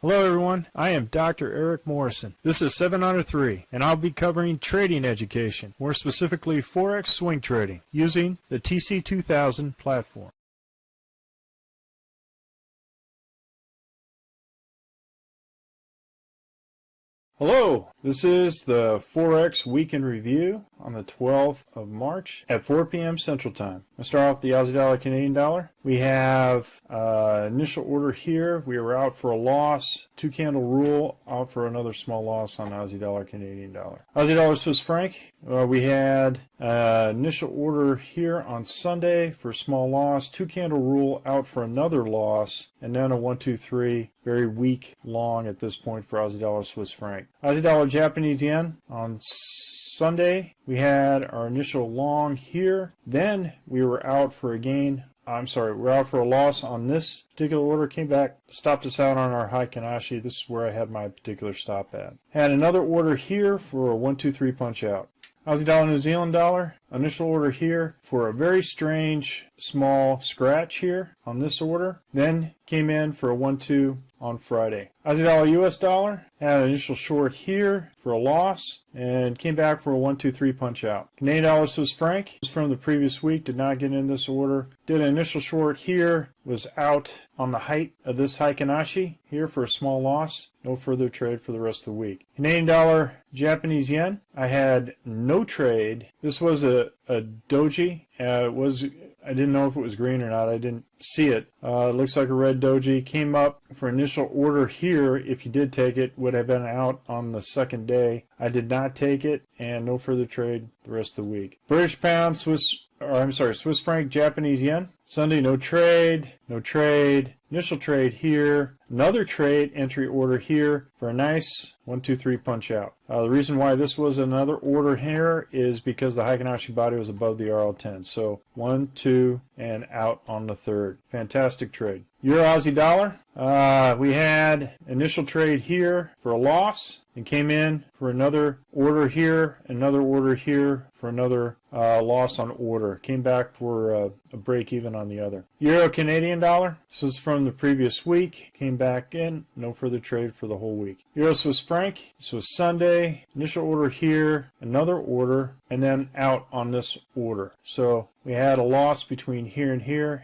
Hello everyone, I am Dr. Eric Morrison. This is 7 Under 3, and I'll be covering trading education, more specifically Forex swing trading, using the TC2000 platform. Hello, this is the Forex Week in Review on the 12th of March at 4 p.m. Central Time. I'll start off the Aussie dollar, Canadian dollar. We have initial order here. We were out for a loss. 2-candle rule, out for another small loss on Aussie dollar, Canadian dollar. Aussie dollar, Swiss franc. We had initial order here on Sunday for a small loss. 2-candle rule, out for another loss. And then a 1, 2, 3, very weak long at this point for Aussie dollar, Swiss franc. Aussie dollar, Japanese yen on Sunday, we had our initial long here. Then we were out for a gain. We're out for a loss on this particular order. Came back, stopped us out on our high Kanashi. This is where I had my particular stop at. Had another order here for a 1, 2, 3 punch out. Aussie dollar, New Zealand dollar, initial order here for a very strange small scratch here on this order. Then came in for a 1, 2 on Friday. Aussie dollar, US dollar, had an initial short here for a loss and came back for a 1, 2, 3 punch out. Canadian dollar, Swiss franc was from the previous week, did not get in this order. Did an initial short here, was out on the height of this Heikinashi here for a small loss. No further trade for the rest of the week. Canadian dollar, Japanese yen, I had no trade. This was a doji. I didn't know if it was green or not. I didn't see it. It looks like a red doji. Came up for initial order here. If you did take it, would have been out on the second day. I did not take it, and no further trade the rest of the week. British pound, Swiss franc, Japanese yen. Sunday, no trade, no trade. Initial trade here. Another trade, entry order here for a nice 1, 2, 3 punch out. The reason why this was another order here is because the Heikinashi body was above the RL10. So 1, 2, and out on the third. Fantastic trade. Euro Aussie dollar. We had initial trade here for a loss and came in for another order here for another loss on order. Came back for a break even on the other. Euro Canadian dollar. This is from the previous week. Came back in. No further trade for the whole week. Euro Swiss franc. This was Sunday. Initial order here. Another order. And then out on this order. So we had a loss between here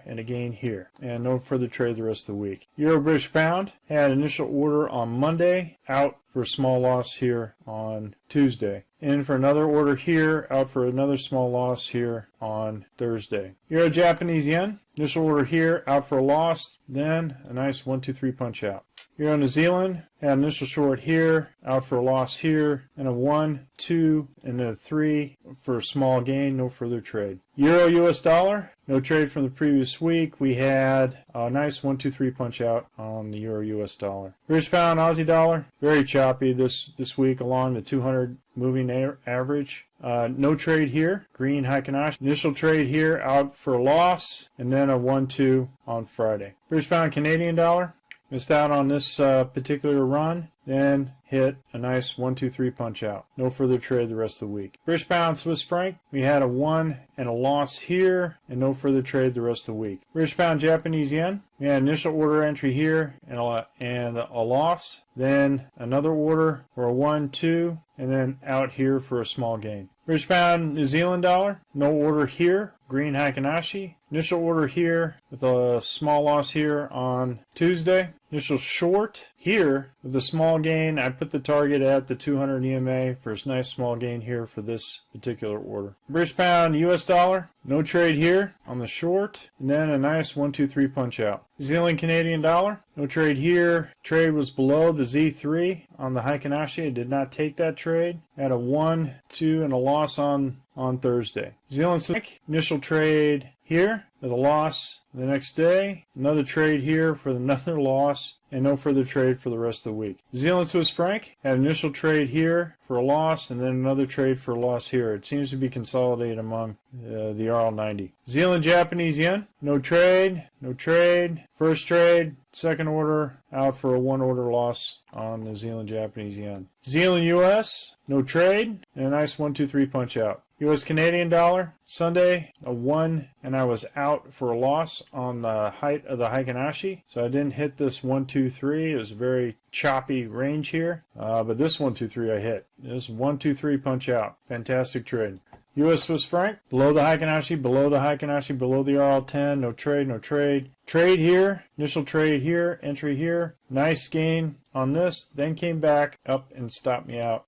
and a gain here. And no further trade the rest of the week. Euro British pound. Had initial order on Monday. Out for a small loss here on Tuesday. In for another order here, out for another small loss here on Thursday. Euro Japanese yen, initial order here, out for a loss, then a nice 1, 2, 3 punch out. Euro New Zealand, had initial short here, out for a loss here, and a 1, 2, and a 3 for a small gain, no further trade. Euro US dollar, no trade from the previous week. We had a nice 1, 2, 3 punch out on the Euro US dollar. British pound, Aussie dollar, very choppy this week along the 200 moving average. No trade here, green Heikinashi. Initial trade here, out for a loss, and then a 1, 2 on Friday. British pound, Canadian dollar. Missed out on this particular run, then hit a nice 1, 2, 3 punch out. No further trade the rest of the week. British pound, Swiss franc, we had a 1 and a loss here, and no further trade the rest of the week. British pound, Japanese yen, we had initial order entry here and a loss, then another order for a 1, 2, and then out here for a small gain. British pound, New Zealand dollar, no order here, green Heikinashi. Initial order here with a small loss here on Tuesday. Initial short here with a small gain. I put the target at the 200 EMA for a nice small gain here for this particular order. British pound, US dollar, no trade here on the short, and then a nice 1, 2, 3 punch out. New Zealand Canadian dollar, no trade here. Trade was below the Z3 on the Heikinashi. I did not take that trade. Had a 1, 2, and a loss on Thursday. New Zealand franc, initial trade here with a loss the next day. Another trade here for another loss, and no further trade for the rest of the week. New Zealand Swiss franc had initial trade here for a loss, and then another trade for a loss here. It seems to be consolidated among the RL90. New Zealand Japanese yen, no trade, no trade. First trade, second order, out for a 1 order loss on New Zealand Japanese yen. New Zealand US, no trade, and a nice 1, 2, 3 punch out. US Canadian dollar, Sunday, a 1, and I was out for a loss on the height of the Heikinashi, so I didn't hit this 1, 2, 2, 3. It was a very choppy range here, but this 1, 2, 3 I hit. This 1, 2, 3 punch out. Fantastic trade. U.S. Swiss franc, below the Heikin Ashi, below the Heikin Ashi, below the RL10, no trade, no trade. Trade here, initial trade here, entry here. Nice gain on this, then came back up and stopped me out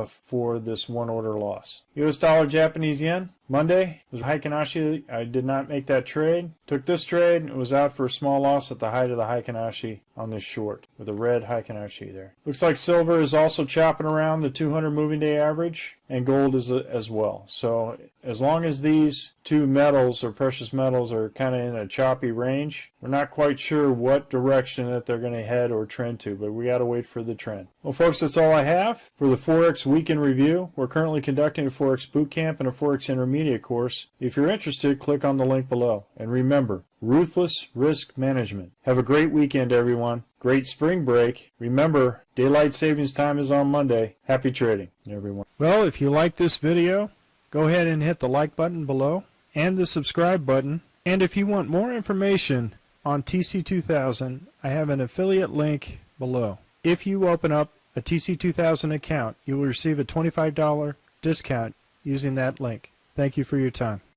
for this one order loss. U.S. dollar, Japanese yen, Monday was Heikin Ashi. I did not make that trade. Took this trade and was out for a small loss at the height of the Heikin Ashi on this short with a red Heikin Ashi there. Looks like silver is also chopping around the 200 moving day average, and gold is as well. So as long as these two metals or precious metals are kind of in a choppy range, we're not quite sure what direction that they're going to head or trend to, but we got to wait for the trend. Well, folks, that's all I have for the Forex Weekend Review. We're currently conducting a Forex Bootcamp and a Forex Intermediate course. If you're interested, click on the link below. And remember, ruthless risk management. Have a great weekend, everyone. Great spring break. Remember, daylight savings time is on Monday. Happy trading, everyone. Well, if you like this video, go ahead and hit the like button below and the subscribe button. And if you want more information on TC2000, I have an affiliate link below. If you open up a TC2000 account, you will receive a $25 discount using that link. Thank you for your time.